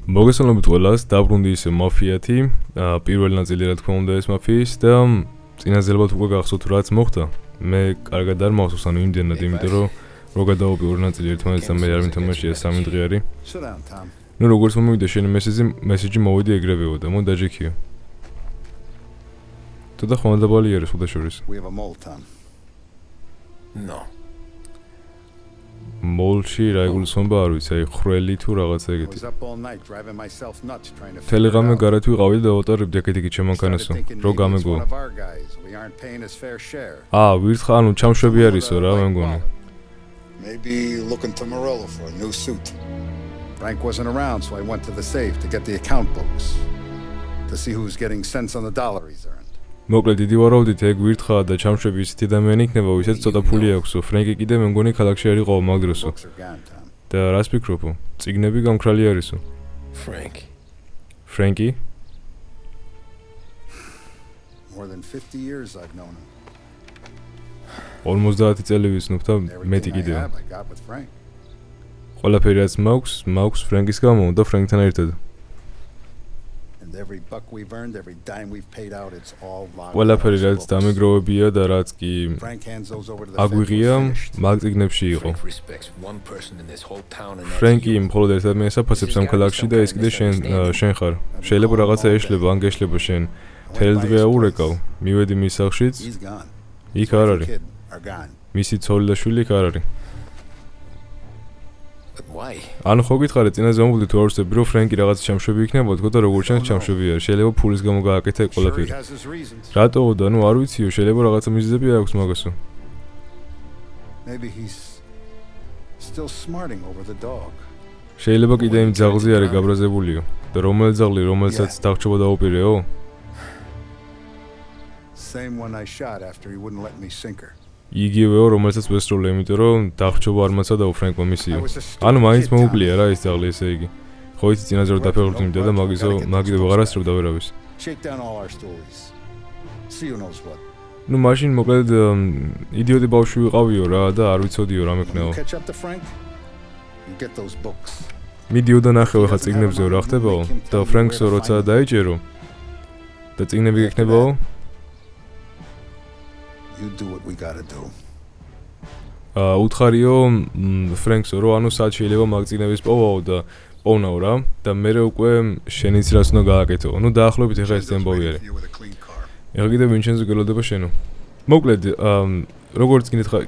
მოგესალმებით ყველას, დაბრუნდი ისე მაფიათი, პირველი ნაწილი რა თქმა უნდა ეს მაფიის და წინაზელებად უკვე გახსოვთ რაც მოხდა. მე კარგად არ მახსოვს ანუ იმდენად, იმიტომ რომ რო გადავობი ორი ნაწილი ერთმანეთს და მე არ მითამაშია 3 დღე არის. ნუ როგორც მომივიდა შენი მესიჯი მოვიდი ეგრევეო და მო დაჯექიო. თუ და ხმადაბალი არის ხუდა შორის. No. მოლში რა იგულისხმება არ ვიცი, აი ხრელი თუ რაღაცა ეგეთი. თელეგრამზე გარეთ ვიყავი და ვატარებდი აქეთ-იქით შემანქანასო, რო გამეგო. ვირთხა, ანუ ჩამშვები არისო რა, მე მგონი. Maybe looking to Morello for a new suit. Frank wasn't around, so I went to the safe to get the account books to see who's getting cents on the dollar he's earned. მოკლედ დიდი ვარაუდით ეგ ვირთხა და ჩამშვები ისეთი ადამიანი იქნება, ვისაც ცოტა ფული აქვსო. ფრენკი კიდე მე მგონი ქალაქში არ იყო მაგ დროსო. და რას ფიქრობო? წიგნები გამქრალი არისო. Frankie? More than 50 years I've known him. 50 წელი ვიცნობ და მეტი კიდევ. ყველაფერი რაც მაქვს ფრენკის გამო და ფრენკთან ერთად. Every buck we've earned, every dime we've paid out, it's all locked. ყველაფერი რაც დამეგროვებია და რაც კი აგვიღია, მაგ წიგნებში იყო. ფრენკი მხოლოდ ერთ ადამიანს აფასებს ამ ქალაქში და ეს კიდე შენ ხარ. შეიძლება რაღაცა ეშლება, ან გეშლება შენ. მთელი დღე აურეკავ, მივედი მის სახლშიც. იქ არ არის. მისი ცოლი და შვილი იქ არ არის. ანუ ხო გითხარით წინაზე მომბლდი თუ არ ვცდები რომ ფრენკი რაღაც ჩამშვები იქნება თქო და როგორც ჩანს ჩამშვები არის შეიძლება ფულის გამო გააკეთა ყველაფერი რატოო და ნუ არ ვიციო შეიძლება რაღაცა მიზეზები აქვს მაგასო შეიძლება კიდე იმ ძაღლზე არის გაბრაზებულიო და რომელი ძაღლი რომელსაც დაგჭობა დაუპირეო იგივეო რომელსაც ვესროლე, იმიტომ რომ დახჭობა არ მაცა და ufrankმა მისიო. ანუ მაინც მოუკლია რა ის ძაღლი ესე იგი. ხო იცი წინაზე რომ დაფეხმძიმდა და მაგიდო ვეღარასწრებდა ვერავის. ნუ მაშინ მოკლედ იდიოტი ბავშვი ვიყავიო რა და არ ვიცოდიო რა მექნაო. მიდიო და ნახევ ხა წიგნებზე რა ხდებაო და ფრენკსო როცა დაიჭერო და წიგნები გექნებაო You do what we got to do. უთხარიო ფრენკსო რომ ანუ სად შეიძლება მაგწინების პოვაო და პოვნაო რა და მე უკვე შენიც რას უნდა გააკეთო. ნუ დაახლოებით ეხა ეს ტემპოვი არის. ეხა კიდე ვინჩენზო გელოდება შენო. მოკლედ როგორც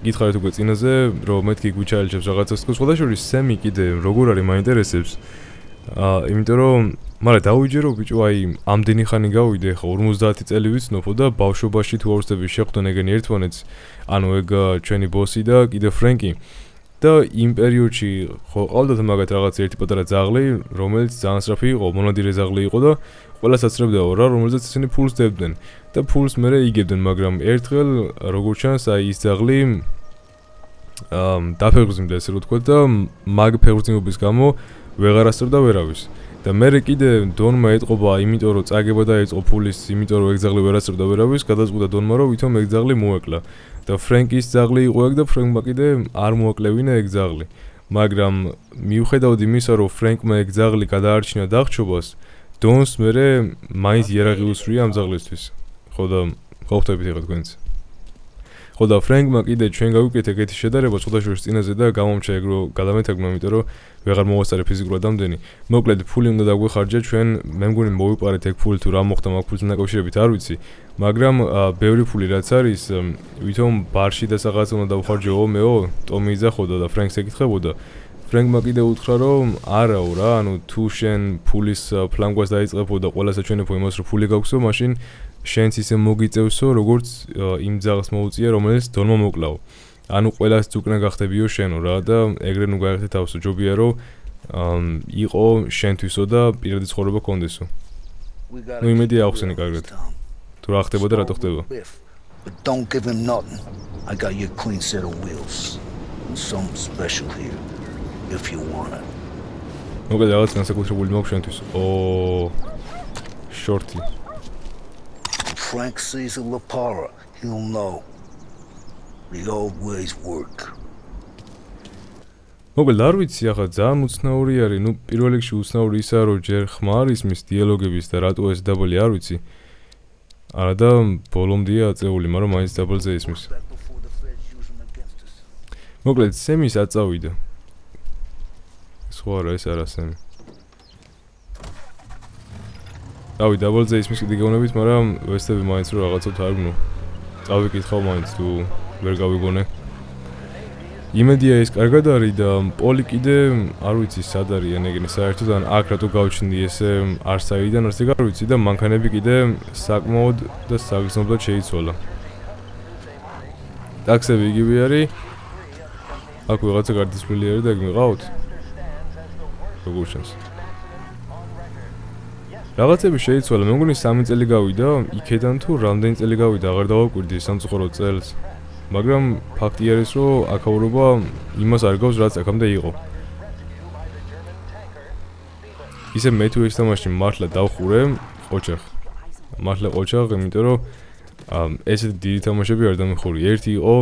გითხარით უკვე წინაზე რომ მეთქი გვიჩაილჩებს რაღაცას თქოს ხოდაშორის სემი კიდე როგორ არის მაინტერესებს. იმიტომ რომ მაგრამ დავიჯერო ბიჭო აი ამდენი ხანი გავიდე ხო 50 წელი ვიცნობო და ბავშვობაში თუ არ ვცდები შეხვდნენ ეგენი ერთმანეთს ანუ ეგ ჩვენი ბოსი და კიდე ფრენკი და იმ პერიოდში ხო ყავდათ მაგათ რაღაც ერთი პატარა ძაღლი რომელიც ძალიან სწრაფი იყო მონადირე ძაღლი იყო და ყველას აცრებდაო რა რომელზეც ისინი ფულს დებდნენ და ფულს მერე იგებდნენ მაგრამ ერთხელ როგორც ჩანს აი ის ძაღლი დაფეხმძიმდა ესე რომ თქვა და მაგ ფეხმძიმობის გამო ვეღარ ასწრებდა ვერავის და მე კიდე დონმა ეტყობა იმიტომ რომ წაგება დაიწყო ფულის იმიტომ რომ ეგ ძაღლი ვერ ასწრებდა ვერავის გადაწყვიტა დონმა რომ ვითომ ეგ ძაღლი მოეკლა და ფრენკის ძაღლი იყო ეგ და ფრენკმა კიდე არ მოაკლევინა ეგ ძაღლი მაგრამ მიუხედავად იმისა რომ ფრენკმა ეგ ძაღლი გადაარჩინა დახჭობას დონს მერე მაინც იარაღი უსვრია ამ ძაღლისთვის ხო და ხვდებით ეხლა თქვენც ხო და ფრენკმა კიდე ჩვენ გავიკეთე ეგეთი შედარება ცოტაშორის წინაზე და გამომჩა ეგ რომ გადამეთაგმა იმიტომ რომ ვეღარ მოვასწარე ფიზიკურად ამდენი მოკლედ ფული უნდა დაგვეხარჯა ჩვენ მე მგონი მოვიპარეთ ეგ ფული თუ რა მოხდა მაგ ფულთან დაკავშირებით არ ვიცი მაგრამ ბევრი ფული რაც არის ვითომ ბარში და რაღაცა უნდა დავხარჯეო მეო ტომი იძახოდა და ფრენკს ეკითხებოდა ფრენკმა კიდე უთხრა რომ არაო რა ანუ თუ შენ ფულის ფლანგვას დაიწყებო და ყველასა ჩვენებო იმას რომ ფული გაგვსო მაშინ შენც ისე მოგიწევსო როგორც იმ ძაღლს მოუწია რომელიც დონმა მოკლაო ანუ ყველას უკნა გახდებიო შენო რა და ეგრე ნუ გაიხდე თავსო ჯობია რომ იყო შენთვისო და პირადი ცხოვრება კონდესო ნუ იმედი ახსენე კარგად თუ რა ხდებოდა რატო ხდება Don't give him nothing. I got you a clean set of wheels. And something special here if you want it. მოკლედ რაღაც განსაკუთრებული მაქვს შენთვის. შორტი. Frank sees a lapara, he'll know. The old ways work. მოკლედ არ ვიცი ახლა ძალიან უცნაური არის, ნუ პირველ რიგში უცნაური ისაა, რომ ჯერ ხმარ ისმის დიალოგების და რატო ეს დაბალი არ ვიცი. არა და ბოლომდეა აწეული, მაგრამ მაინც დაბალზე ისმის. მოკლედ სემის აწავიდა. სხვა რა ეს არა სემი. დავი დაბალზე ისმის კიდე გეუბნებით, მაგრამ ვესტები მაინც რომ რაღაცოთ არ გნო. წავიკითხავ მაინც თუ ვერ გავიგონე. იმედია ის კარგად არის და პოლი კიდე არ ვიცი სად არიან ეგენი საერთოდ ან აქ რატო გავჩნდი ესე არსაიდან არც ეგ არ ვიცი და მანქანები კიდე საკმაოდ და საგრძნობლად შეიცვალა. ტაქსები იგივე არის. აქ ვიღაცა გარდაცვლილი არის და ეგ მიყავთ. როგორ შანს. რაღაცები შეიცვალა, მე მგონი 3 წელი გავიდა, იქედან თუ რამდენი წელი გავიდა, აღარ დავაკვირდი სამწუხაროდ წელს. მაგრამ ფაქტი არის, რომ აქაურობა იმას არ გავს, რაც აქამდე იყო. ისე მე თუ ეს თამაში მართლა დავხურე, ყოჩახ. მართლა ყოჩახ, იმიტომ რომ ესეთი დიდი თამაშები არ დამეხური. ერთი იყო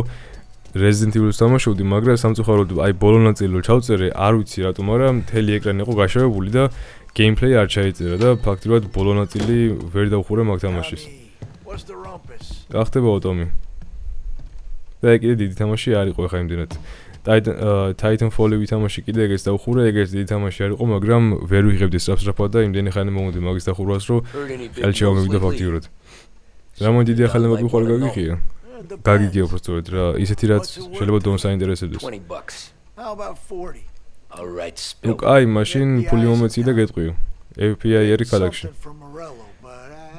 Resident Evil-ს თამაშობდი, მაგრამ სამწუხაროდ აი ბოლო ნაწილი რო ჩავწერე, არ ვიცი რატომ, მაგრამ მთელი ეკრანი იყო გაშავებული და gameplay არ ჩაიწერა და ფაქტობრივად ბოლო ნაწილი ვერ დავხურე მაგ თამაშის. გახდება ოტომი. და ეგ კიდე დიდი თამაში არ იყო ხა იმდენად. Titanfall-ი ვითამაში კიდე ეგეც დავხურე, ეგეც დიდი თამაში არ იყო, მაგრამ ვერ ვიღებდი სწრაფად და იმდენი ხანი მომდი მაგის დახურვას, რომ ხელში ავმევიდა ფაქტიურად. რამე დიდი ახალება გიყოლ გაგიხია. გაგიგია უბრალოდ რა, ისეთი რაც შეიძლება დონ საინტერესებდეს. ნუ კაი, მაშინ ფული მომეცი და გეტყვიო. FBI არის ქალაქში.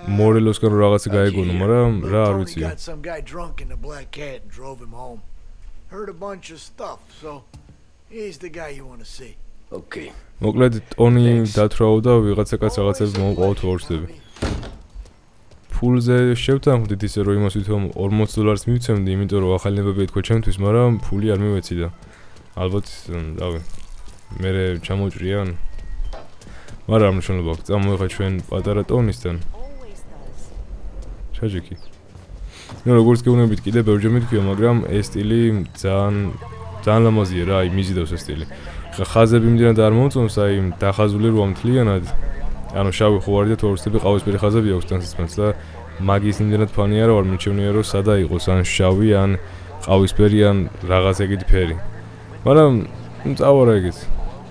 მორელოსკენ რაღაცა გაეგონო, მაგრამ რა არ ვიცი. მოკლედ ტონი დათრაო და ვიღაცა კაც რაღაცები მოუყავთ ვორჩდები. ფულზე შევთანხმდით ისე რომ იმას ვითომ $40 მივცემდი, იმიტომ რომ ახალინებებია თქვა ჩემთვის, მაგრამ ფული არ მივეცი და ალბათ რავი მე ჩამოჭრიან. მაგრამ არ მნიშვნელობა აქვს, წამოიღე ჩვენ პატარა ტონისთან. ჩაჯიკი. ნუ როგორც გეუბნებით კიდე ბევრჯერ მითქვია, მაგრამ ეს სტილი ძალიან ლამაზია რა, აი მიზიდავს ეს სტილი. ხა ხაზები იმდენად არ მომწონს, აი დახაზული როა მთლიანად. ანუ შავი ხო არის და თორსტები ყავისფერი ხაზები აქვს თანსაცმელს და მაგის იმდენად ფანი არა ვარ, მიჩვენია რომ სადა იყოს, ან შავი, ან ყავისფერი, ან რაღაც ეგეთი ფერი. მაგრამ წავარა ეგეთ.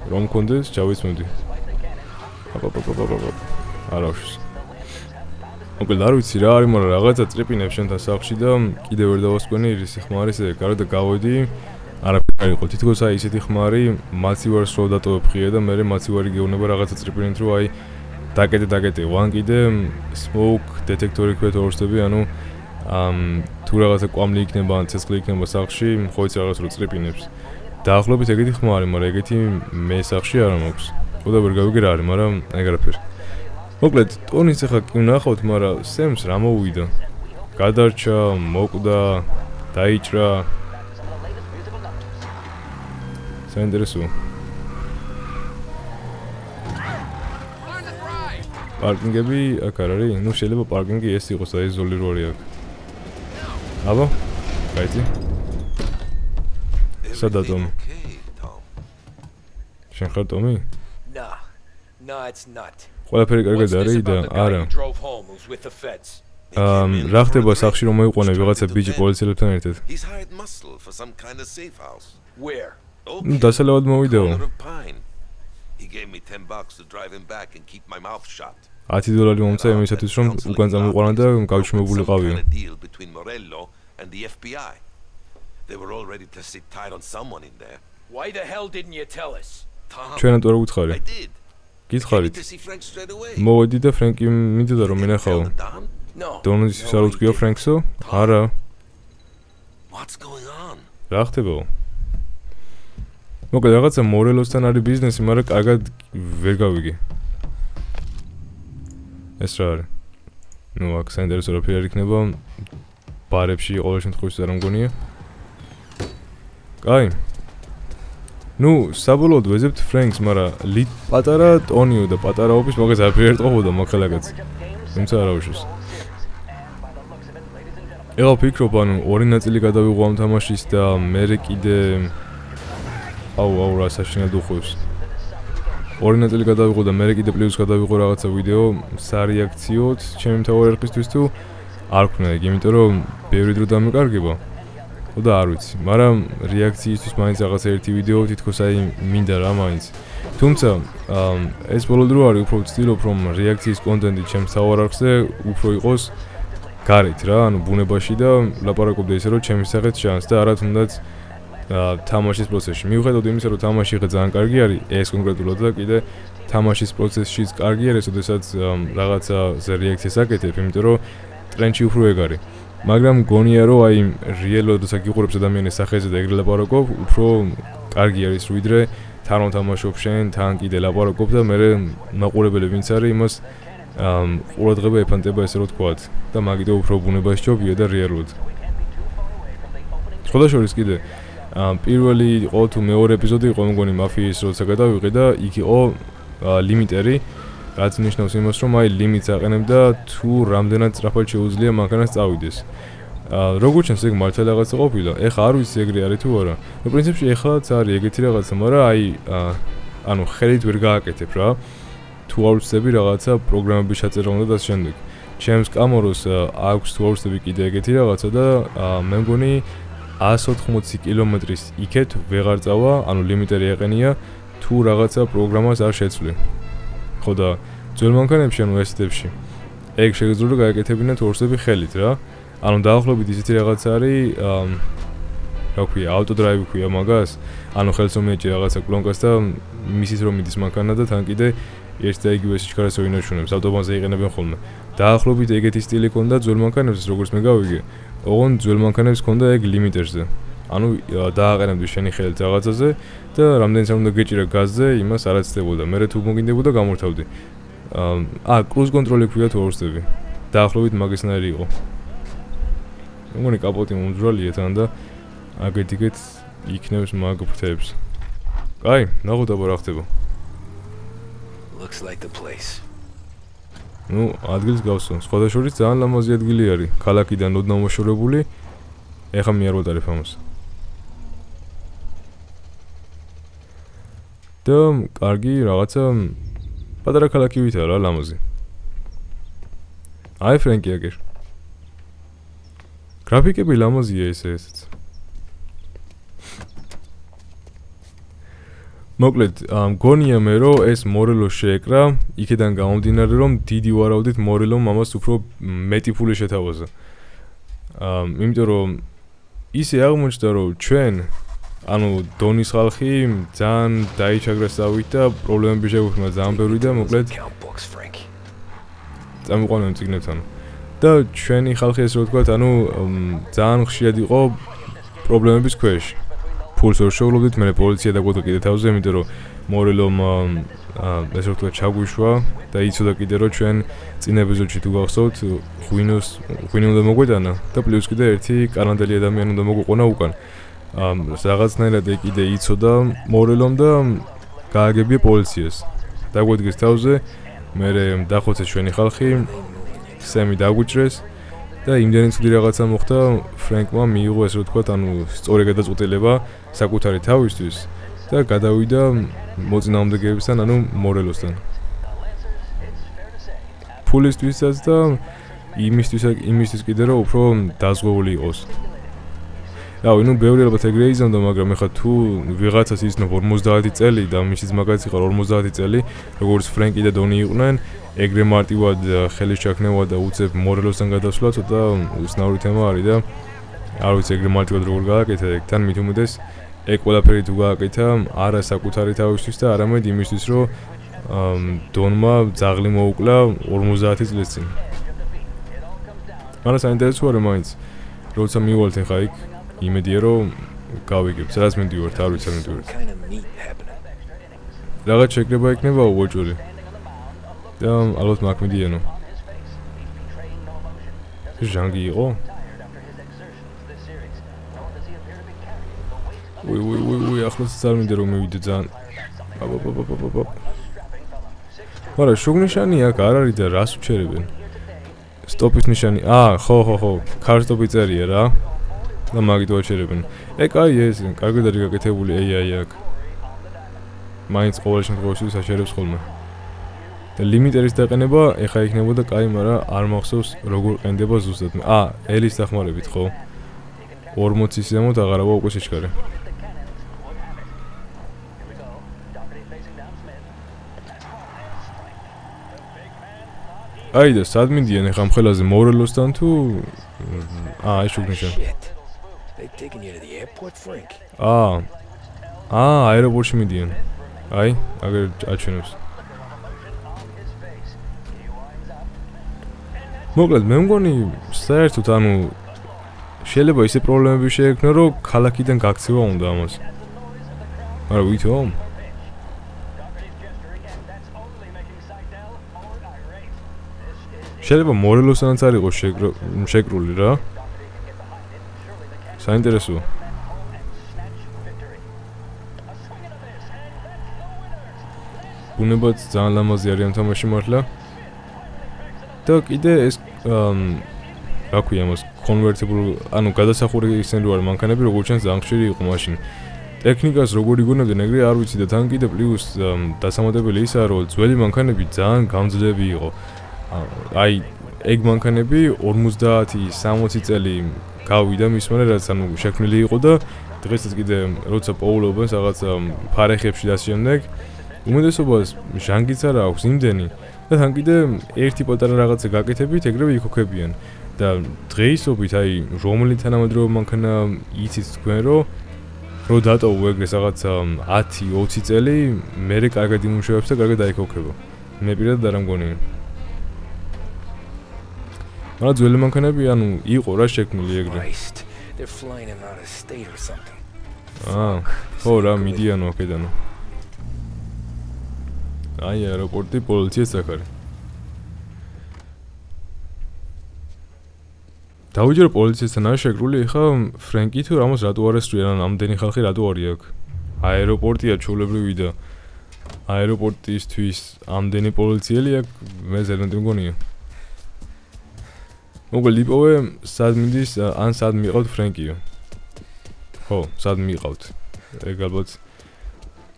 რომ მქონდეს, ჩავიცმევდი. არაუშს. მოკლედ არ ვიცი რა არის, მაგრამ რაღაცა წრიპინებს შენთან სახლში და კიდე ვერ დავასკვენი ირისი ხმარი ესე გარო და გავედი. არაფერი არ იყო. თითქოს აი ისეთი ხმარი მაცივარს რო დატოვებ ხია და მე მაცივარი გეუბნება რაღაცა წრიპინით რომ აი დაკეტე ვან კიდე smoke detector-ი ქვეთ ორსტები, ანუ თუ რაღაცა კვამლი იქნება ან ცეცხლი იქნება სახლში, ხო იცი რაღაც რო წრიპინებს. დაახლოებით ეგეთი ხმარი, მაგრამ ეგეთი მე სახლში არ მაქვს. ხოდა ვერ გავიგე რა არის, მაგრამ ეგ არაფერი. მოკლედ, ტონის ახლა კი ვნახავთ, მაგრამ სემს რა მოუვიდა. გადარჩა, მოკვდა, დაიჭრა. საინტერესოა. პარკინგები აქ არ არის? ნუ შეიძლება პარკინგი ეს იყოს და ეს ზოლი რო არის აქ. აბა, კაიძი. სადა ტომი? შენ ხარ ტომი? No, it's not. ყველაფერი კარგად არის და არა. რა ხდება სახლში რომ მოიყვანე ვიღაცა ბიჭი პოლიციელებთან ერთად? He's hired muscle for some kind of safe house. Where? ნუ დასალევად მოვიდეო. He gave me $10 to drive him back and keep my mouth shut. $10 მომცა იმისათვის რომ უკან წამოყვანა და გავჩუმებულიყავიო. Between Morello and the FBI. They were all ready to sit tight on someone in there. Why the hell didn't you tell us? ჩვენად რა გითხარი? I did. გითხარით. მოვედი და ფრენკი მინდოდა რომ მენახაო. დონის სალუთქიო ფრენკსო? არა. What's going on? რა ხდებაო? მოკლედ რაღაცა მორელოსთან არის ბიზნესი, მაგრამ კარგად ვერ გავიგე. ეს რა არის? ნუ აქ საინტერესო რაფერი არ იქნება. ბარებში ყოველ შემთხვევაში არ მგონია. კაი. ნუ საბოლოოდ ვეზებთ ფრენკს, მაგრამ პატარა ტონიო და პატარაობის მაგას არაფერი არ ტყობოდა მაგხელაგაც. თუმცა არავის. ეხლა ვფიქრობ, ანუ ორი ნაწილი გადავიღო ამ თამაშის და მე კიდე აუ რა საშინად უხვევს. ორი ნაწილი გადავიღო და მე კიდე პლუს გადავიღო რაღაცა ვიდეო სარეაქციოდ ჩემი მთავარი არხისთვის თუ არ ქნა ეგ, იმიტომ რომ ბევრი დრო დამეკარგება. ხო და არ ვიცი, მაგრამ რეაქციისთვის მაინც რაღაც ერთი ვიდეო თითქოს აი მინდა რა მაინც. თუმცა ეს ბოლო დრო არის უფრო ვცდილობ რომ რეაქციის კონტენტი ჩემს მთავარ არხზე უფრო იყოს გარეთ რა, ანუ ბუნებაში და ლაპარაკობდე ისე რომ ჩემი სახეთ ჩანს და არა თუნდაც თამაშის პროცესში. მიუხედავად იმისა, რომ თამაში ხე ძალიან კარგი არის, ეს კონკრეტულად და კიდე თამაშის პროცესშიც კარგი არის, როდესაც რაღაცაზე რეაქციას აკეთებ, იმიტომ რომ ტრენდში უფრო ეგ არის. მაგრამ გონია რომ აი რეალურად როცა გიყურებს ადამიანის სახეზე და ეგრე ლაპარაკობ, უფრო კარგი არის ვიდრე თან რომ თამაშობ შენ, თან კიდე ლაპარაკობ და მე მაყურებელი ვინც არის იმას ყურადღება ეფანტება ესე რომ თქვათ და მაგით უფრო ბუნებაში ჯობია და რეალურად. სხვადასხვა კიდე პირველი იყო თუ მეორე ეპიზოდი იყო მგონი მაფიის როცა გადავიყე და იქ იყო ლიმიტერი, რაც ნიშნავს იმას რომ აი ლიმიტს აყენებ და თუ რამდენად სწრაფად შეუძლია მანქანას წავიდეს. როგორც ჩანს ეგ მართლა რაღაცა ყოფილა. ეხლა არ ვიცი ეგრე არის თუ არა. ნუ პრინციპში ეხლაც არის ეგეთი რაღაცა, მაგრამ აი ანუ ხელით ვერ გააკეთებ რა. თუ არ ვწდები რაღაცა პროგრამების ჩაწერა უნდა და ამ შემდეგ. ჩემს კამეროს აქვს თუ არ ვწდები კიდე ეგეთი რაღაცა და მე მგონი 180 კილომეტრის იქეთ ვეღარ წავა, ანუ ლიმიტერი ეყენია თუ რაღაცა პროგრამას არ შეცვლი. ხო და ძველ მანქანებში ანუ ესეთებში ეგ შეგიძლია რომ გააკეთებინათ ორსები ხელით რა. ანუ დაახლოებით ისეთი რაღაც არის რა ქვია, ავტოდრაივი ქვია მაგას, ანუ ხელს მომიაჭი რაღაცა კლონკას და მისის რომ მიდის მანქანა და თან კიდე ერთ და იგივე სიჩქარეს ოინაშუნებს, ავტობანზე იყენებენ ხოლმე. დაახლოებით ეგეთი სტილი ქონდა ძველ მანქანებს, როგორც მე გავიგე. ოღონდ ძველ მანქანებს ქონდა ეგ ლიმიტერზე. ანუ დააყენებდი შენი ხელით რაღაცაზე და რამდენიც არ უნდა გეჭირა გაზზე, იმას არ აცდებოდა. მე თუ მოგინდებოდა გამორთავდი. კრუზ კონტროლი ქვია თუ არ ვწდები. დაახლოებით მაგისნაირი იყო. მგონი კაპოტი მომძვრალია თან და აგეთ-იგეთ იქნევს მაგ ფრთებს. კაი, ნახოთ აბა რა ხდება. Looks like the place. ნუ ადგილს გავსო. სხვადასხვა ძალიან ლამაზი ადგილი არის. ქალაქიდან ოდნავ მოშორებული. ეხლა მე არ ვატარებ ამას. და კარგი რაღაცა პატარა ქალაქი ვითა რა ლამაზი. აი ფრენკი აგერ. გრაფიკები ლამაზია ესეც. მოკლედ, მგონია მე რომ ეს მორელო შეეკრა, იქიდან გამომდინარე რომ დიდი ვარაუდით მორელომ ამას უფრო მეტი ფული შეთავაზა. იმიტომ რომ ისე აღმოჩნდა რომ ჩვენ ანუ დონის ხალხი ძალიან დაიჩაგრესავით და პრობლემები შეგვექმნა ძალიან ბევრი და მოკლედ წამიყვანენ წიგნებთან. და ჩვენი ხალხი ესე რომ ვთქვათ, ანუ ძალიან ხშირად იყო პრობლემების ქვეშ. ფულს ვერ შევლობდით, მე პოლიცია დაგვედა კიდე თავზე, იმიტომ რომ მორელომ ესე რომ ვთქვათ ჩაგვიშვა და იცოდა კიდე რომ ჩვენ წინ ეპიზოდში თუ გახსოვთ, ღვინი უნდა მოგვეტანა და პლუს კიდე ერთი კანადელი ადამიანი უნდა მოგვიყვანა უკან. რაღაცნაირად კიდე იცოდა მორელომ და გააგებია პოლიციას. დაგვედგეს თავზე, მე დახოცეს ჩვენი ხალხი, სემი დაგვიჭრეს და იმდენი ცუდი რაღაცა მოხდა, ფრენკმა მიიღო ესე რომ ვთქვათ, ანუ სწორი გადაწყვეტილება საკუთარი თავისთვის და გადავიდა მოწინააღმდეგეებისთან, ანუ მორელოსთან. ფულისთვისაც და იმისთვის კიდე რომ უფრო დაზღვეული იყოს. რავი, ნუ ბევრი ალბათ ეგრე იზამდა, მაგრამ ეხლა თუ ვიღაცას იცნობ 50 წელი და მისიც მაგაც იყო 50 წელი, როგორც ფრენკი და დონი იყვნენ, ეგრე მარტივად ხელის ჩაქნევა და უცებ მორელოსთან გადასვლა ცოტა უცნაური თემა არის და არ ვიცი ეგრე მარტივად როგორ გააკეთა ეგ თან მით უმეტეს ეგ ყველაფერი თუ გააკეთა არა საკუთარი თავისთვის და არამედ იმისთვის რომ დონმა ძაღლი მოუკლა 50 წლის წინ. მაგრამ საინტერესო არის მაინც როცა მივალთ ეხა იქ იმედია რომ გავიგებ, სადაც მიდივართ, არ ვიცი მიდივართ. რაღაც შეკრება იქნება უოჭველი. და ალბათ მაგ მიდიანო. ჟანგი იყო? უი, ახლაც არ მინდა რომ მივიდე ძალიან. აბა. მაგრამ შუგნიშანი აქ არ არის და რას უჩერებენ? სტოპის ნიშანი. ხო. ქარსტოპი წერია რა. და მაგით ვაჩერებენ. ეკ აი ეს, კარგად არის გაკეთებული AI აქ. მაინც ყოველ შემთხვევაში საჩერებს ხოლმე. და ლიმიტერის დაყენება ეხა იქნებოდა კაი, მაგრამ არ მახსოვს როგორ ყენდება ზუსტად. ელის დახმარებით ხო? 40 სიზამოთ აღარავა უკვე შეჩქარე. აი და სად მინდიან ეხა მხელაზე მორელოსთან თუ ეს უგნიშნე. They taking you to the airport, Frank? აეროპორტში მიდიან. აი, აგერ აჩვენებს. მოკლედ, მე მგონი საერთოდ ანუ შეიძლება ისე პრობლემები შეექმნა, რომ ქალაქიდან გაქცევა უნდა ამას. მაგრამ ვითომ? შეიძლება მორელოსანაც არ იყოს შეკრული რა. საინტერესოა. ბუნებაც ძალიან ლამაზი არის ამ თამაში მართლა. და კიდე ეს რა ქვია მას კონვერტიბულ, ანუ გადასახური ისინი რო არის მანქანები, როგორც ჩანს ძალიან ხშირი იყო მაშინ. ტექნიკას როგორ იგონებდნენ, ეგრე არ ვიცი და თან კიდე პლუს დასამატებელი ისაა, რომ ძველი მანქანები ძალიან გამძლეები იყო. აი, ეგ მანქანები 50-60 წელი გავიდა მის მერე, რაც ანუ შექმნილი იყო და დღესაც კიდე როცა პოულობენ რაღაც ფარეხებში და შემდეგ უმეტესობას ჟანგიც არ აქვს იმდენი და თან კიდე ერთი პატარა რაღაცა გაკეთებით ეგრევე იქოქებიან და დღეისობით აი რომელი თანამედროვე მანქანა იცით თქვენ რომ დატოვო ეგრეს რაღაც 10-20 წელი მერე კარგად იმუშავებს და კარგად აიქოქება. მე პირადად არ მგონია. მაგრამ ძველი მანქანები ანუ იყო რა შექმნილი ეგრე. They're flying him out of state or something. ხო რა მიდიანო აქედანო. აი აეროპორტი პოლიციას აქ არის. დავიჯერო პოლიციასთან არის შეკრული, ეხა ფრენკი თუ რამოს რატო არესტვიან, ამდენი ხალხი რატო არის აქ? აეროპორტია ჩვეულებრივი და აეროპორტისთვის ამდენი პოლიციელი აქ მე ზერმენტი მგონია. მოკლედ იპოვე სად მინდის ან სად მიყავთ ფრენკიო. ხო, სად მიყავთ. ეგ ალბათ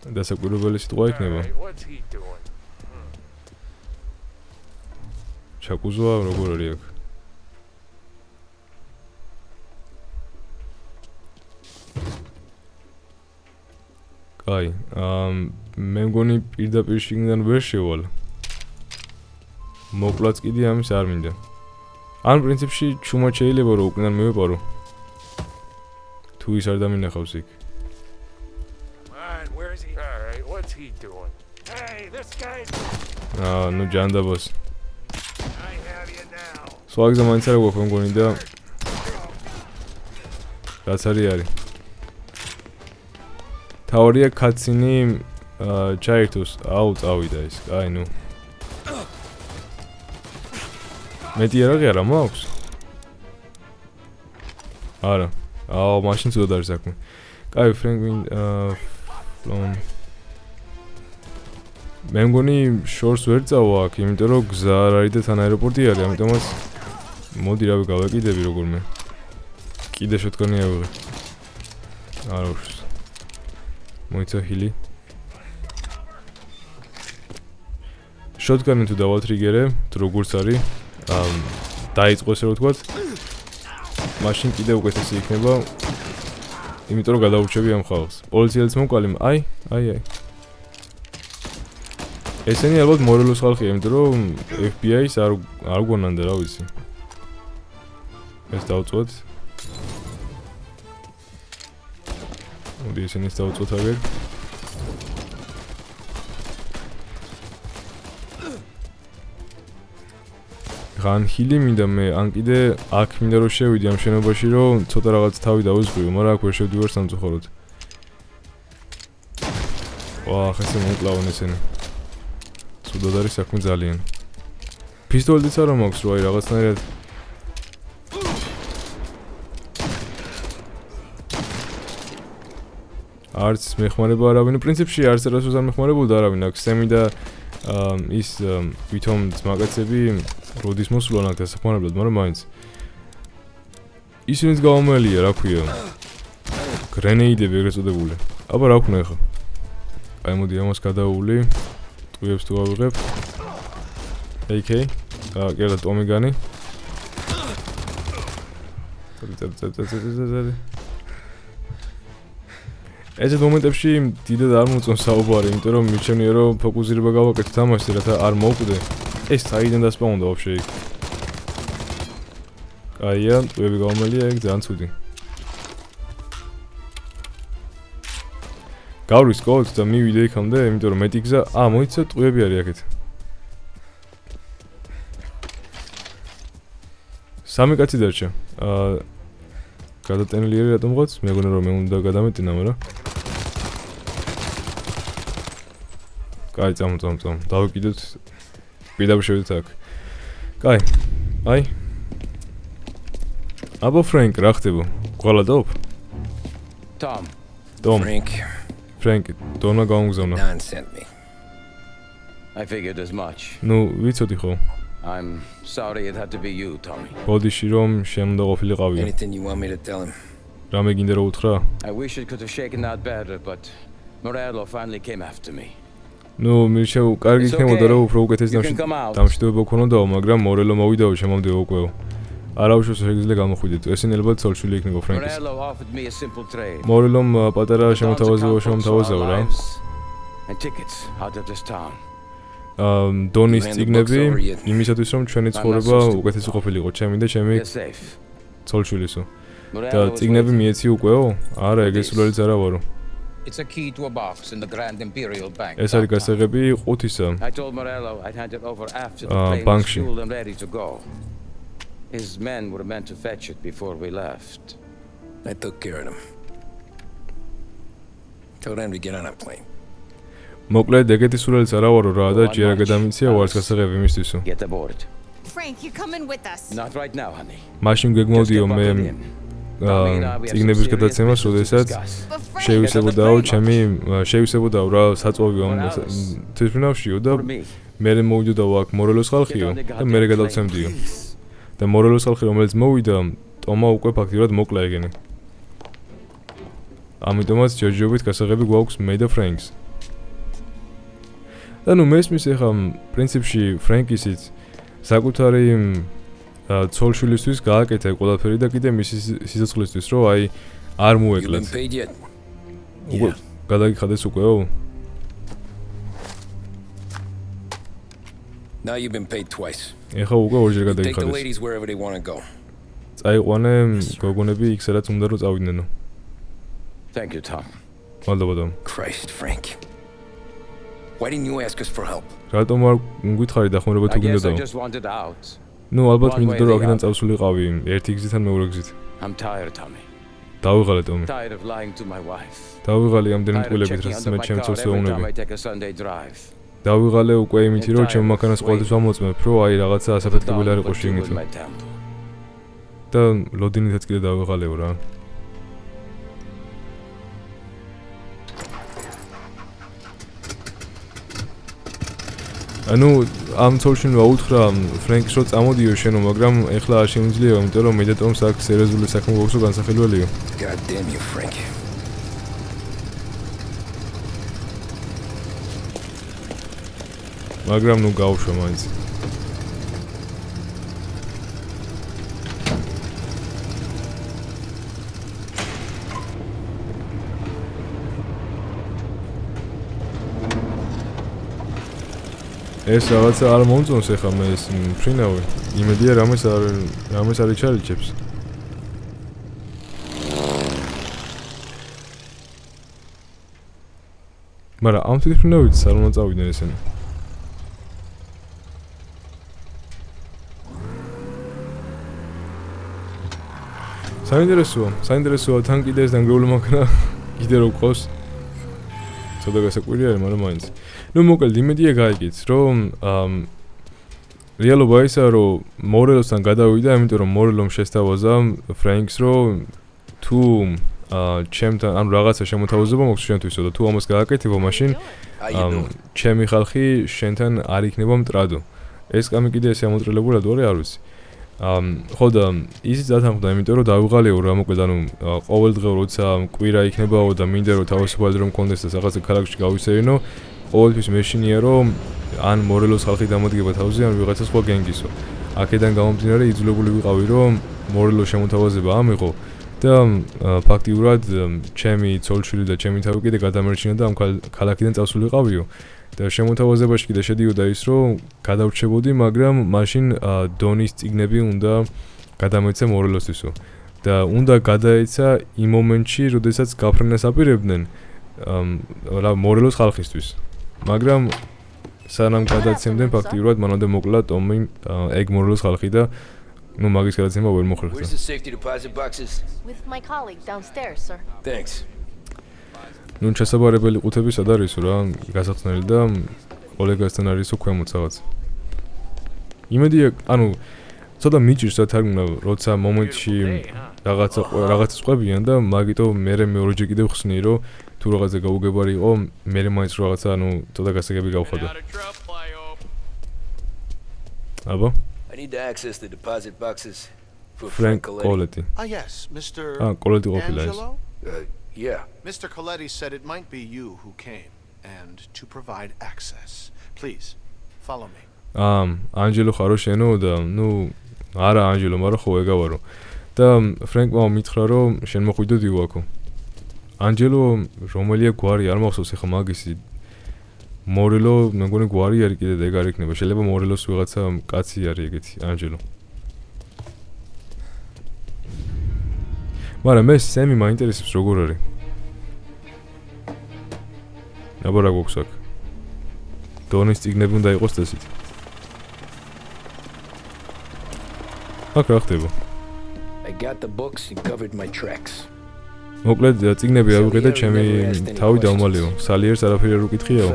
დასაკვირვებელი სიტყვა იქნება. ჩაკუზვა როგორ არის აქ? კაი, მე მგონი პირდაპირ შიგნიდან ვერ შევალ. მოკლაც კიდე ამის არ მინდა. ან პრინციპში ჩუმად შეიძლება რომ უკიდან მივეპარო. თუ ის არ დამინახავს იქ. Where is he? All right, what's he doing? Hey, this guy. ნუ ჯანდაბოს. I have you now. სხვა გზა მაინც არ გვაქვს მგონი და რაც არის. თავარია კაცინი ჩაერთოს, წავიდა ის. აი ნუ. მეტი არა მაქვს? არა. მაშინ ცუდად არის საქმე. კაი, ფრენკ მე მგონი შორს ვერ წავა აქ, იმიტომ რომ გზა არ არის და თან აეროპორტი არის, ამიტომაც მოდი რავი გავაკიდები როგორმე. კიდე შოტგანი ავიღე. არა უშ. მოიცა ჰილი. შოტგანი თუ დავალტრიგერე, თუ როგორც არის, დაიწყო ესე რომ ვთქვათ. მაშინ კიდე უკეთესი იქნება. იმიტომ რომ გადაურჩები ამ ხალხს. პოლიციელიც მომკალი, აი. ესენი ალბათ მორელოს ხალხია, იმიტომ რომ FBI-ს არ გვანანდა, რა ვიცი. ეს დავწვათ. მოდი ესენიც დავწვათ აგერ. რან ჰილი მინდა მე, ან კიდე აქ მინდა რომ შევიდი ამ შენობაში, რომ ცოტა რაღაც თავი დავიზღვიო, მაგრამ აქ ვერ შევდივარ სამწუხაროდ. ხესე მომკლავენ ესენი. ცუდად არის საქმე ძალიან. პისტოლიც არ მაქვს, რა რაღაცნაირად. არც მეხმარება არავინ, პრინციპში არც რასოს არ მეხმარებოდა არავინ, აქ სემი და ის ვითომ ძმაკაცები როდის მოსულან აქ დასახმარებლად, მაგრამ მაინც ისინიც გავამალია, რა ქვია. გრენეიდები ეგრეთ წოდებული. აბა რა ვქნა ახლა? აი მოდი ამას გადაული. ტყუებს თუ ავიღებ. AK. კერა ტომიგანი. ეს მომენტებში დიდად არ მოწონს საუბარი, იმიტომ რომ მიჩვენია რომ ფოკუსირება გავაკეთოთ ამასზე, რათა არ მოვკვდე. ეს საიდან დასპაუნდა ვაფშე იქ. აია, ტყუები გამომელია ეგ ძალიან ცუდი. გავრისკოთ და მივიდე იქამდე, იმიტომ რომ მეტი გზა, მოიცა ტყუები არის აქეთ. სამი კაცი დარჩა. გადატენილი არის რატომღაც? მეგონა რომ მე უნდა გადამეტინა, მაგრამ კაი, წამ. დავიკიდოთ. პირდაპირ შევიდეთ აქ. კაი. აი. აბა ფრენკ, რა ხდება? გვალადობ? Tom. Frank, დონა გაუმგზავნა. Don sent me. I figured as much. ნუ, ვიცოდი ხო? I'm sorry it had to be you, Tommy. ბოდიში რომ შენ უნდა ყოფილიყავი. Anything you want me to tell him? რამე გინდა რომ უთხრა? I wish it could have shaken out better, but Morello finally came after me. ნუ, მირჩევ, კარგი იქნებოდა რომ უფრო უკეთესი დამშვიდობა ქონოდაო, მაგრამ მორელო მოვიდაო შემამდე უკვე. არავის შეგიძლია გამოხვიდეთ. ესენი ალბათ ცოლ-შვილი იქნება ფრენკის. Morello offered me a simple trade. მორელომ პატარა შემოთავაზებო რა. And tickets out of this town. დონის წიგნები იმისათვის რომ ჩვენი ცხოვრება უკეთესი ყოფილიყო, ჩემი და ჩემი ცოლ-შვილისო. და წიგნები მიეცი უკეო? არა, ეგ სულელიც არა ვარო. It's a key to a box in the Grand Imperial Bank. ეს არის გასაღები ყუთისა. I told Morello I'd hand it over after the plane was fueled and ready to go. His men were meant to fetch it before we left. I took care of them. Told them to get on a plane. მოკლედ ეგეთი სულელიც არა ვარო რა და ჯერა გადამიცია ვარს გასაღები იმისთვისო. Get aboard. Frank, you're coming with us. Not right now, honey. მაშინ გეგმავდიო მე წიგნების გადაცემას, როდესაც შევისებოდაო რა საწვავი ამ თვითმფრინავშიო და მე მოვიდოდაო აქ მორელოს ხალხიო და მე გადავცემდიო. და მორელოს ხალხი რომელიც მოვიდა, ტომა უკვე ფაქტიურად მოკლა ეგენი. ამიტომაც ჯერჯერობით გასაღები გვაქვს მე და ფრენკს. და ნუ მესმის ახლა პრინციპში ფრენკისიც საკუთარი ცოლ-შვილისთვის გააკეთა ყველაფერი და კიდე მისი სიცოცხლისთვის რომ აი არ მოეკლათ. უკვე გადაგიხადეს უკეო? Now you've been paid twice. ეხლა უკვე ორჯერ გადაგიხადეს. Take the ladies wherever they want to go. წაიყვანე გოგონები იქ სადაც უნდა რომ წავიდნენო. Thank you, Tom. მადლობა დომ. Christ, Frank. Why didn't you ask us for help? რატომ არ გითხარი დახმარება თუ გინდაო? I just wanted out. ნუ ალბათ მინდოდა რომ აქედან წავსულიყავი ერთი გზით ან მეორე გზით. I'm tired, Tommy. დავიღალე ტომი. Tired of lying to my wife. დავიღალე ამდენი ტყუილებით რაც მე ჩემს ცოლს ეუბნები. I take a Sunday drive. დავიღალე უკვე იმითი რომ ჩემ მანქანას ყოველთვის ვამოწმებ, რომ აი რაღაცა ასაფეთქებელი არ იყოს შეგნით. და ლოდინითაც კიდე დავიღალეო რა. ანუ ამ ცოლშინმა უთხრა ფრენკს რომ წამოდიო შენო, მაგრამ ეხლა არ შემიძლია, იმიტომ რომ მე და ტომს აქ სერიოზული საქმე გვაქვს რომ განსახილველიო. God damn you, Frank. მაგრამ ნუ გავუშვა მაინც. ეს რაღაცა არ მომწონს ახლა მე ეს ფრინავი. იმედია რამეს არ იჩარიჩებს. მაგრამ ამ თვითმფრინავით არ უნდა წავიდნენ ესენი. საინტერესოა თან კიდე ეს დანგრეული მანქანა კიდე რო ყავს. ცოტა გასაკვირი არის, მაგრამ მაინც. ნუ მოკლედ იმედია გაიგეთ, რომ რეალობა ისაა, რომ მორელოსთან გადავიდა, იმიტომ რომ მორელომ შესთავაზა ფრენკს, რომ თუ ჩემთან ან რაღაცა შემოთავაზება მოქვს შენთვისო და თუ ამას გააკეთებო, მაშინ ჩემი ხალხი შენთან არ იქნება მტრადო. ეს კამი კიდე ესე ამოტრილებულად ვარ, არ ვიცი. ხო და ისიც დათანხმდა, იმიტომ რომ დავიღალიო რა მოკლედ ანუ ყოველდღე როცა კვირა იქნებაო და მინდა რომ თავისუფალი დრო მქონდეს და რაღაცა ქალაქში გავისეირნო, ყოველთვის მეშინია რომ ან მორელოს ხალხი დამადგება თავზე, ან ვიღაცა სხვა გენგისო. აქედან გამომდინარე იძულებული ვიყავი რომ მორელოს შემოთავაზება ამიღო და ფაქტიურად ჩემი ცოლშვილი და ჩემი თავი კიდე გადამერჩინა და ამ ქალაქიდან წავსულიყავიო. და შემოთავაზებაში კიდე შედიოდა ის რომ გადავრჩებოდი, მაგრამ მაშინ დონის წიგნები უნდა გადამეცა მორელოსთვისო. და უნდა გადაეცა იმ მომენტში, როდესაც გაფრენას აპირებდნენ რა მორელოს ხალხისთვის. მაგრამ სანამ გადაცემდნენ ფაქტიურად მანამდე მოკლა ტომი ეგ მორელოს ხალხი და ნუ მაგის გადაცემა ვერ მოხერხდა. Where's the safety deposit boxes? With my colleague downstairs, sir. Thanks. ნუ შესაბარებელი ყუთები სად არისო რა, გასახსნელი და კოლეგასთან არისო ქვემოთ რაღაც. იმედია, ანუ ცოტა მიჭირს რა თარგმნა, როცა მომენტში რაღაცას ყვებიან და მაგიტო მე მეორეჯერ კიდევ ხსნი რომ თუ რაღაცა გაუგებარი იყო, მე მაინც რაღაცა ანუ ცოტა გასაგები გავხადა. აბა? I need to access the deposit boxes for Frank Coletti. Coletti. Yes, Mr. Coletti ყოფილა ეს. Angelo? Yeah. Mr. Coletti said it might be you who came, and to provide access. Please, follow me. ანჯელო ხარო შენო და ნუ არა ანჯელო, მაგრამ ხო ეგავარო. და ფრენკმა მითხრა რომ შენ მოხვიდოდი ვაკო. ანჯელო რომელია გვარი არ მახსოვს ახლა მაგისი მორელო მე მგონი გვარი არის კიდე და ეგ არ იქნება. შეიძლება მორელოს ვიღაცა კაცი არის ეგეთი ანჯელო. მაგრამ მე სემი მაინტერესებს როგორ არის. აბა რა გვაქვს აქ? დონის წიგნები უნდა იყოს წესით. აქ რა ხდება? I got the books and covered my tracks. მოკლედ წიგნები ავიღე და ჩემი თავი დავმალიო. სალიერს არაფერი არ უკითხიაო.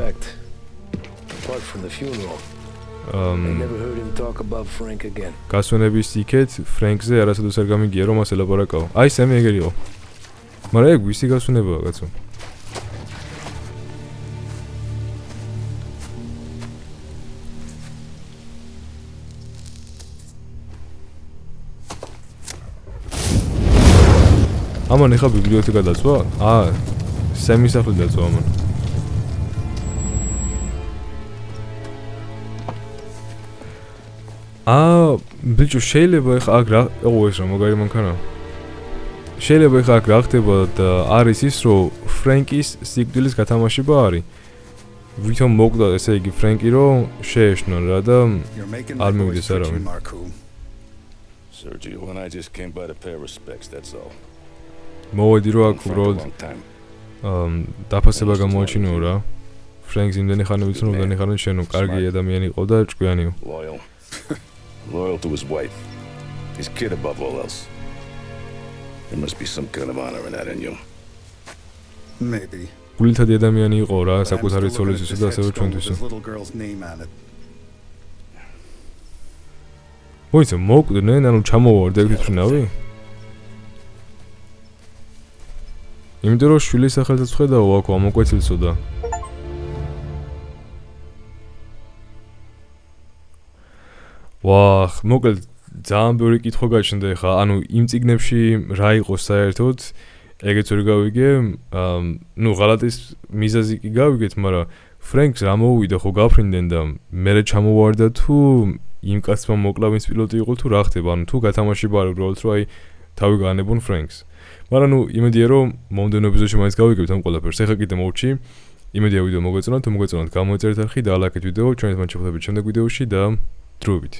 Apart from the funeral. I never heard him talk about Frank again. გასვენების იქეთ ფრენკზე არასოდეს არ გამიგია რომ მას ელაპარაკაო. აი სემი ეგერიო. მაგრამ ეგ ვისი გასვენებაა კაცო? ამან ეხა ბიბლიოთეკა დაწვა? სემის სახლი დაწვა ამან. ბიჭო შეიძლება ეხა აქ რა ეს რა მაგარი მანქანა. შეიძლება ეხა აქ რა ხდება და არის ის რომ ფრენკის სიკვდილის გათამაშება არის. ვითომ მოკდა ესე იგი ფრენკი რომ შეეშნონ რა და არ მივიდეს არავინ. Sergio and I just came by to pay respects, that's all. მოვედი რომ აქ უბრალოდ დაფასება გამოაჩინო რა. ფრენკს იმდენი ხანი ვიცნობ, იმდენი ხანი შენო კარგი ადამიანი იყო და ჭკვიანიო. Loyal to his wife. His kid above all else. There must be some kind of honor in that in you. Maybe. გულითადი ადამიანი იყო რა, საკუთარი ცოლისისა და ასევე ჩვენთვისო. მოიცა მოკდნენ, ანუ ჩამოვარდა ეგ თვითნავი? იმიტომ რომ შვილის სახელთაც ხედავ აქ ამოკვეთილსო და ვახ, მოკლედ ძალიან ბევრი კითხვა გაჩნდა ხა, ანუ იმ წიგნებში რა იყო საერთოდ, ეგეც ვერ გავიგე, ნუ ღალატის მიზეზი კი გავიგეთ, მაგრამ ფრენკს რა მოუვიდა ხო გაფრინდნენ და მერე ჩამოვარდა თუ იმ კაცმა მოკლა ვინც პილოტი იყო თუ რა ხდება, ანუ თუ გათამაშება არ უბრალოდ რომ აი თავი გაანებონ ფრენკს. მაგრამ ნუ იმედია რომ მომდევნო ეპიზოდში მაინც გავიგებთ ამ ყველაფერს. ეხლა კიდე მოვჭი. იმედია ვიდეო მოგეწონათ, თუ მოგეწონათ გამოეწერეთ არხი და ლაიქეთ ვიდეო, ჩვენთან შეხვდებით შემდეგ ვიდეოში და დროებით.